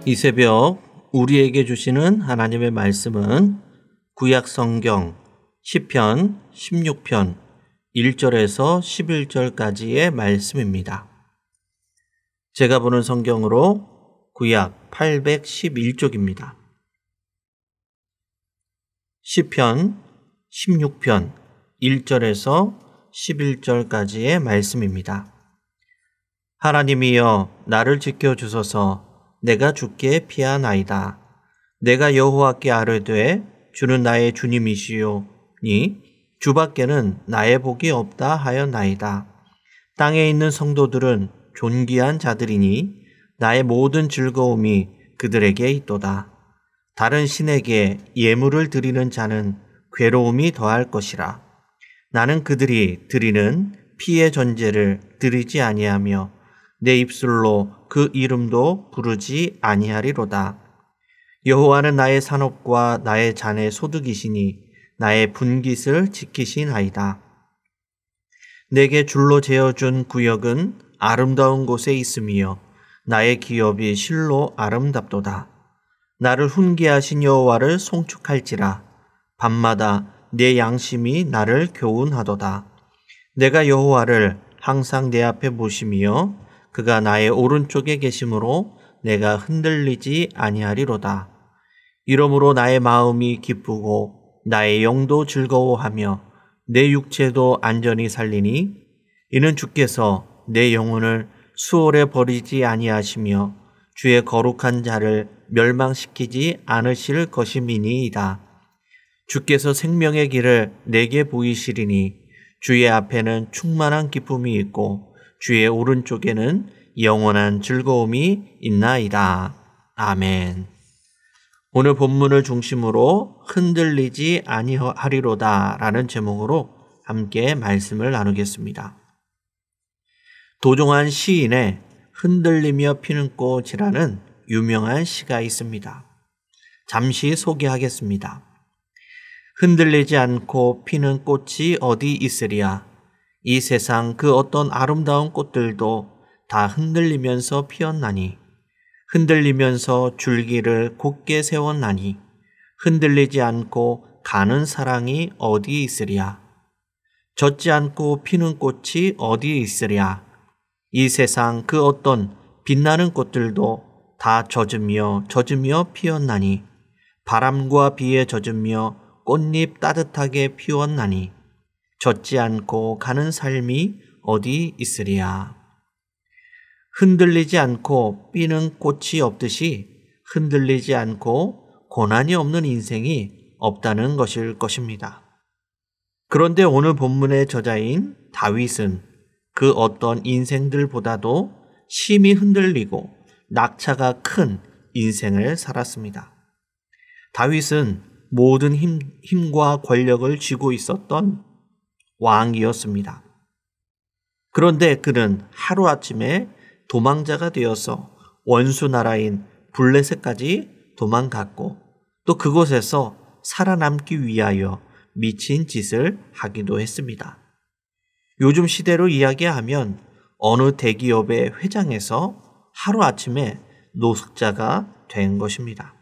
이 새벽 우리에게 주시는 하나님의 말씀은 구약 성경 시편 16편 1절에서 11절까지의 말씀입니다. 제가 보는 성경으로 구약 811쪽입니다. 시편 16편 1절에서 11절까지의 말씀입니다. 하나님이여 나를 지켜주소서. 내가 주께 피하나이다. 내가 여호와께 아뢰되 주는 나의 주님이시오니 주밖에는 나의 복이 없다 하였나이다. 땅에 있는 성도들은 존귀한 자들이니 나의 모든 즐거움이 그들에게 있도다. 다른 신에게 예물을 드리는 자는 괴로움이 더할 것이라. 나는 그들이 드리는 피의 전제를 드리지 아니하며 내 입술로 그 이름도 부르지 아니하리로다. 여호와는 나의 산업과 나의 잔의 소득이시니 나의 분깃을 지키시나이다. 내게 줄로 재어준 구역은 아름다운 곳에 있으며 나의 기업이 실로 아름답도다. 나를 훈계하신 여호와를 송축할지라. 밤마다 내 양심이 나를 교훈하도다. 내가 여호와를 항상 내 앞에 모시며 그가 나의 오른쪽에 계심으로 내가 흔들리지 아니하리로다. 이러므로 나의 마음이 기쁘고 나의 영도 즐거워하며 내 육체도 안전히 살리니 이는 주께서 내 영혼을 수월에 버리지 아니하시며 주의 거룩한 자를 멸망시키지 않으실 것임이니이다. 주께서 생명의 길을 내게 보이시리니 주의 앞에는 충만한 기쁨이 있고 주의 오른쪽에는 영원한 즐거움이 있나이다. 아멘. 오늘 본문을 중심으로 흔들리지 아니하리로다 라는 제목으로 함께 말씀을 나누겠습니다. 도종환 시인의 흔들리며 피는 꽃이라는 유명한 시가 있습니다. 잠시 소개하겠습니다. 흔들리지 않고 피는 꽃이 어디 있으랴. 이 세상 그 어떤 아름다운 꽃들도 다 흔들리면서 피었나니 흔들리면서 줄기를 곧게 세웠나니 흔들리지 않고 가는 사랑이 어디 있으랴. 젖지 않고 피는 꽃이 어디 있으랴. 이 세상 그 어떤 빛나는 꽃들도 다 젖으며 피었나니 바람과 비에 젖으며 꽃잎 따뜻하게 피웠나니 젖지 않고 가는 삶이 어디 있으랴. 흔들리지 않고 피는 꽃이 없듯이 흔들리지 않고 고난이 없는 인생이 없다는 것일 것입니다. 그런데 오늘 본문의 저자인 다윗은 그 어떤 인생들보다도 심히 흔들리고 낙차가 큰 인생을 살았습니다. 다윗은 모든 힘과 권력을 쥐고 있었던 왕이었습니다. 그런데 그는 하루아침에 도망자가 되어서 원수 나라인 블레셋까지 도망갔고 또 그곳에서 살아남기 위하여 미친 짓을 하기도 했습니다. 요즘 시대로 이야기하면 어느 대기업의 회장에서 하루아침에 노숙자가 된 것입니다.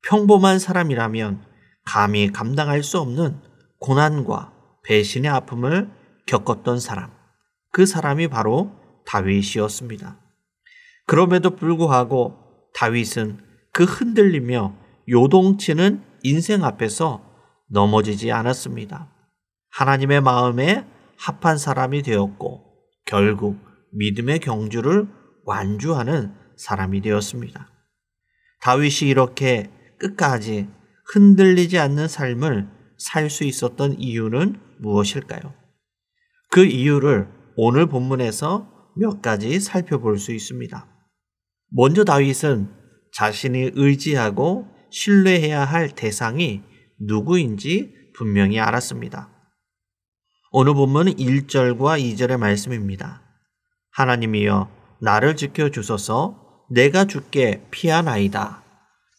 평범한 사람이라면 감히 감당할 수 없는 고난과 배신의 아픔을 겪었던 사람, 그 사람이 바로 다윗이었습니다. 그럼에도 불구하고 다윗은 그 흔들리며 요동치는 인생 앞에서 넘어지지 않았습니다. 하나님의 마음에 합한 사람이 되었고 결국 믿음의 경주를 완주하는 사람이 되었습니다. 다윗이 이렇게 끝까지 흔들리지 않는 삶을 살 수 있었던 이유는 무엇일까요? 그 이유를 오늘 본문에서 몇 가지 살펴볼 수 있습니다. 먼저 다윗은 자신이 의지하고 신뢰해야 할 대상이 누구인지 분명히 알았습니다. 오늘 본문은 1절과 2절의 말씀입니다. 하나님이여 나를 지켜주소서. 내가 주께 피하나이다.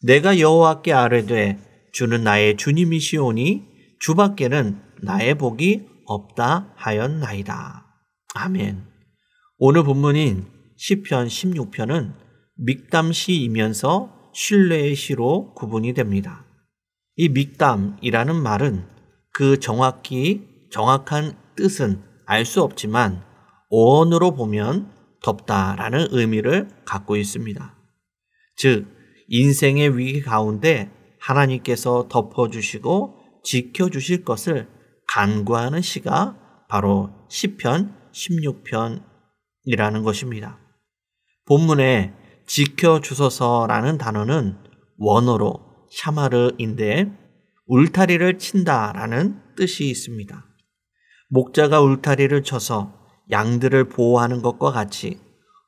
내가 여호와께 아뢰되 주는 나의 주님이시오니 주밖에는 나의 복이 없다 하였나이다. 아멘. 오늘 본문인 시편 16편은 믹담시이면서 신뢰의 시로 구분이 됩니다. 이 믹담이라는 말은 그 정확한 뜻은 알 수 없지만 어원으로 보면 덮다라는 의미를 갖고 있습니다. 즉, 인생의 위기 가운데 하나님께서 덮어주시고 지켜주실 것을 간구하는 시가 바로 시편 16편이라는 것입니다. 본문에 지켜주소서라는 단어는 원어로 샤마르인데 울타리를 친다라는 뜻이 있습니다. 목자가 울타리를 쳐서 양들을 보호하는 것과 같이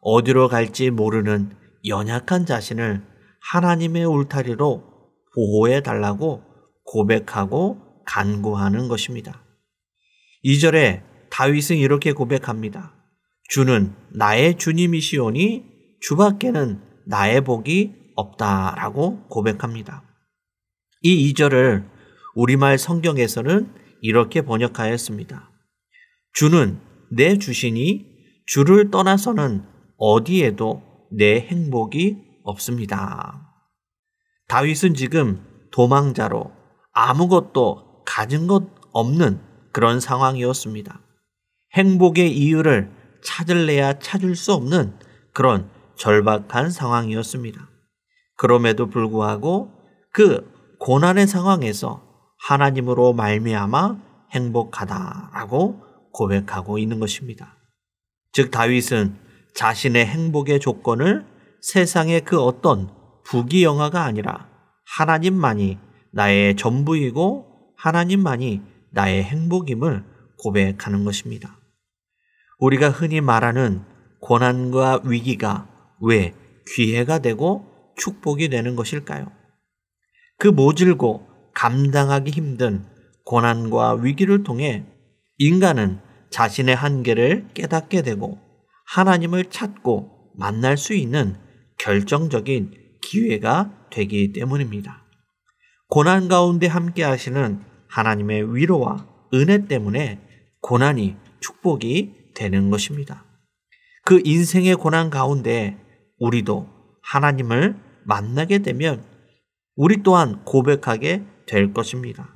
어디로 갈지 모르는 연약한 자신을 하나님의 울타리로 보호해 달라고 고백하고 간구하는 것입니다. 2절에 다윗은 이렇게 고백합니다. 주는 나의 주님이시오니 주밖에는 나의 복이 없다라고 고백합니다. 이 2절을 우리말 성경에서는 이렇게 번역하였습니다. 주는 내 주시니 주를 떠나서는 어디에도 내 행복이 없습니다. 다윗은 지금 도망자로 아무것도 가진 것 없는 그런 상황이었습니다. 행복의 이유를 찾을래야 찾을 수 없는 그런 절박한 상황이었습니다. 그럼에도 불구하고 그 고난의 상황에서 하나님으로 말미암아 행복하다라고 고백하고 있는 것입니다. 즉 다윗은 자신의 행복의 조건을 세상의 그 어떤 부귀영화가 아니라 하나님만이 나의 전부이고 하나님만이 나의 행복임을 고백하는 것입니다. 우리가 흔히 말하는 고난과 위기가 왜 기회가 되고 축복이 되는 것일까요? 그 모질고 감당하기 힘든 고난과 위기를 통해 인간은 자신의 한계를 깨닫게 되고 하나님을 찾고 만날 수 있는 결정적인 기회가 되기 때문입니다. 고난 가운데 함께 하시는 하나님의 위로와 은혜 때문에 고난이 축복이 되는 것입니다. 그 인생의 고난 가운데 우리도 하나님을 만나게 되면 우리 또한 고백하게 될 것입니다.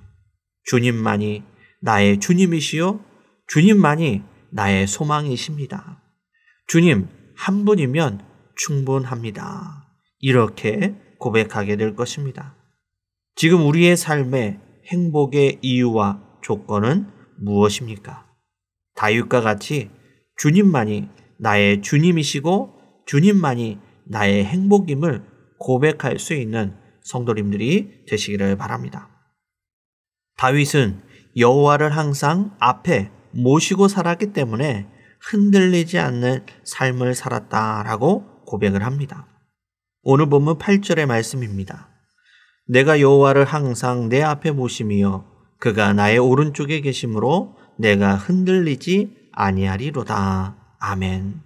주님만이 나의 주님이시요 주님만이 나의 소망이십니다. 주님 한 분이면 충분합니다. 이렇게 고백하게 될 것입니다. 지금 우리의 삶의 행복의 이유와 조건은 무엇입니까? 다윗과 같이 주님만이 나의 주님이시고 주님만이 나의 행복임을 고백할 수 있는 성도님들이 되시기를 바랍니다. 다윗은 여호와를 항상 앞에 모시고 살았기 때문에 흔들리지 않는 삶을 살았다라고 고백을 합니다. 오늘 본문 8절의 말씀입니다. 내가 여호와를 항상 내 앞에 모시며 그가 나의 오른쪽에 계심으로 내가 흔들리지 아니하리로다. 아멘.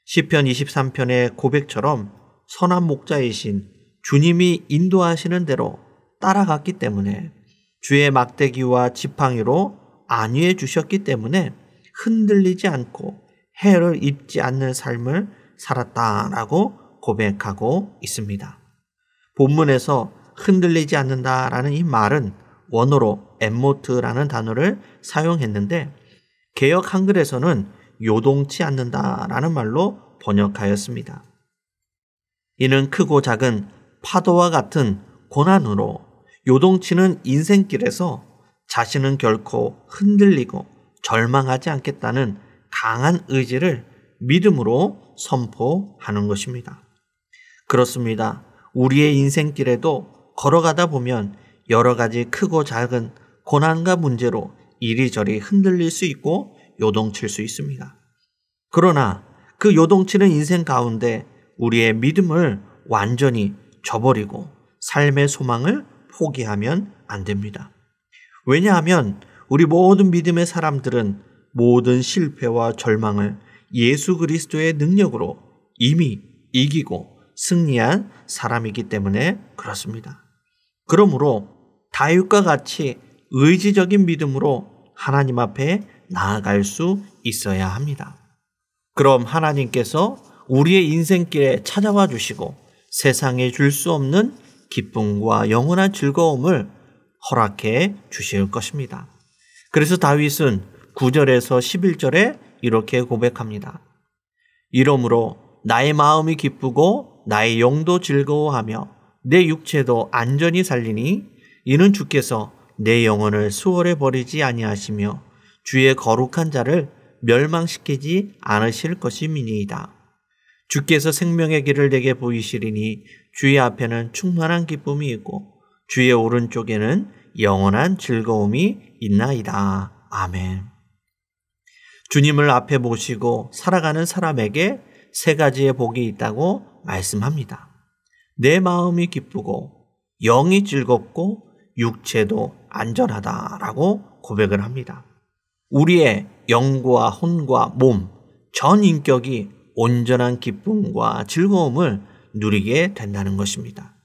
시편 23편의 고백처럼 선한 목자이신 주님이 인도하시는 대로 따라갔기 때문에 주의 막대기와 지팡이로 안위해 주셨기 때문에 흔들리지 않고 해를 입지 않는 삶을 살았다라고 고백하고 있습니다. 본문에서 흔들리지 않는다라는 이 말은 원어로 엠모트라는 단어를 사용했는데 개역 한글에서는 요동치 않는다라는 말로 번역하였습니다. 이는 크고 작은 파도와 같은 고난으로 요동치는 인생길에서 자신은 결코 흔들리고 절망하지 않겠다는 강한 의지를 믿음으로 선포하는 것입니다. 그렇습니다. 우리의 인생길에도 걸어가다 보면 여러 가지 크고 작은 고난과 문제로 이리저리 흔들릴 수 있고 요동칠 수 있습니다. 그러나 그 요동치는 인생 가운데 우리의 믿음을 완전히 저버리고 삶의 소망을 포기하면 안 됩니다. 왜냐하면 우리 모든 믿음의 사람들은 모든 실패와 절망을 예수 그리스도의 능력으로 이미 이기고 승리한 사람이기 때문에 그렇습니다. 그러므로 다윗과 같이 의지적인 믿음으로 하나님 앞에 나아갈 수 있어야 합니다. 그럼 하나님께서 우리의 인생길에 찾아와 주시고 세상에 줄 수 없는 기쁨과 영원한 즐거움을 허락해 주실 것입니다. 그래서 다윗은 9절에서 11절에 이렇게 고백합니다. 이러므로 나의 마음이 기쁘고 나의 영도 즐거워하며 내 육체도 안전히 살리니 이는 주께서 내 영혼을 수월해 버리지 아니하시며 주의 거룩한 자를 멸망시키지 않으실 것임이니이다. 주께서 생명의 길을 내게 보이시리니 주의 앞에는 충만한 기쁨이 있고 주의 오른쪽에는 영원한 즐거움이 있나이다. 아멘. 주님을 앞에 모시고 살아가는 사람에게 세 가지의 복이 있다고 말씀합니다. 내 마음이 기쁘고 영이 즐겁고 육체도 안전하다라고 고백을 합니다. 우리의 영과 혼과 몸, 전 인격이 온전한 기쁨과 즐거움을 누리게 된다는 것입니다.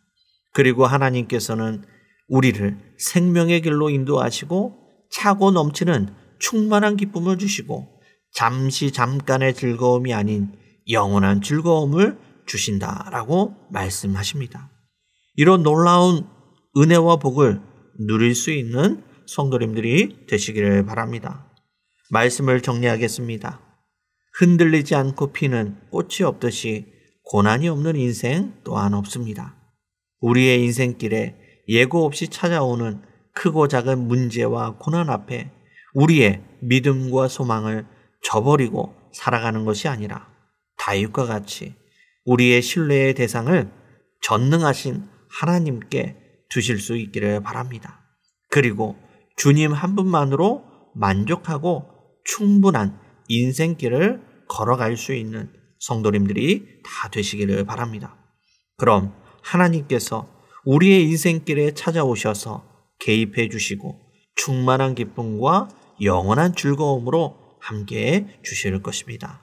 그리고 하나님께서는 우리를 생명의 길로 인도하시고 차고 넘치는 충만한 기쁨을 주시고 잠깐의 즐거움이 아닌 영원한 즐거움을 주신다라고 말씀하십니다. 이런 놀라운 은혜와 복을 누릴 수 있는 성도님들이 되시기를 바랍니다. 말씀을 정리하겠습니다. 흔들리지 않고 피는 꽃이 없듯이 고난이 없는 인생 또한 없습니다. 우리의 인생길에 예고 없이 찾아오는 크고 작은 문제와 고난 앞에 우리의 믿음과 소망을 저버리고 살아가는 것이 아니라 다윗과 같이 우리의 신뢰의 대상을 전능하신 하나님께 두실 수 있기를 바랍니다. 그리고 주님 한 분만으로 만족하고 충분한 인생길을 걸어갈 수 있는 성도님들이 다 되시기를 바랍니다. 그럼 하나님께서 우리의 인생길에 찾아오셔서 개입해 주시고 충만한 기쁨과 영원한 즐거움으로 함께해 주실 것입니다.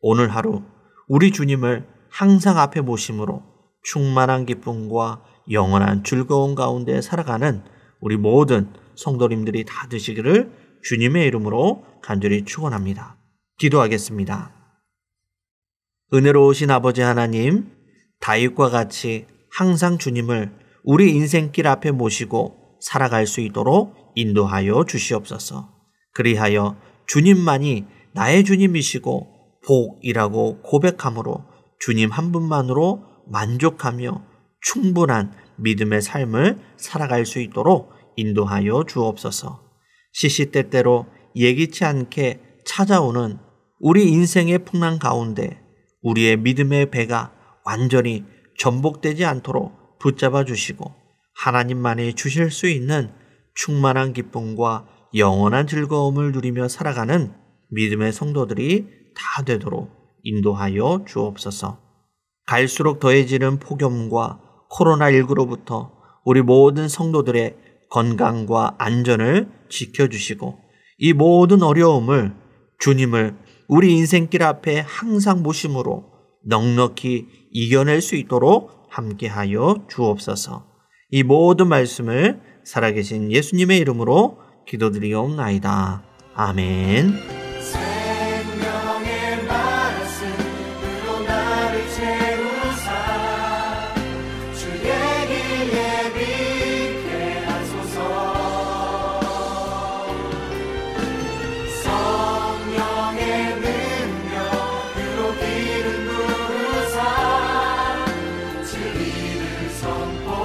오늘 하루 우리 주님을 항상 앞에 모심으로 충만한 기쁨과 영원한 즐거움 가운데 살아가는 우리 모든 성도님들이 다 되시기를 주님의 이름으로 간절히 축원합니다. 기도하겠습니다. 은혜로우신 아버지 하나님, 다윗과 같이 항상 주님을 우리 인생길 앞에 모시고 살아갈 수 있도록 인도하여 주시옵소서. 그리하여 주님만이 나의 주님이시고 복이라고 고백함으로 주님 한 분만으로 만족하며 충분한 믿음의 삶을 살아갈 수 있도록 인도하여 주옵소서. 시시때때로 예기치 않게 찾아오는 우리 인생의 풍랑 가운데 우리의 믿음의 배가 완전히 전복되지 않도록 붙잡아 주시고 하나님만이 주실 수 있는 충만한 기쁨과 영원한 즐거움을 누리며 살아가는 믿음의 성도들이 다 되도록 인도하여 주옵소서. 갈수록 더해지는 폭염과 코로나19로부터 우리 모든 성도들의 건강과 안전을 지켜주시고 이 모든 어려움을 주님을 우리 인생길 앞에 항상 모심으로 넉넉히 이겨낼 수 있도록 함께하여 주옵소서. 이 모든 말씀을 살아계신 예수님의 이름으로 기도드리옵나이다. 아멘. 선포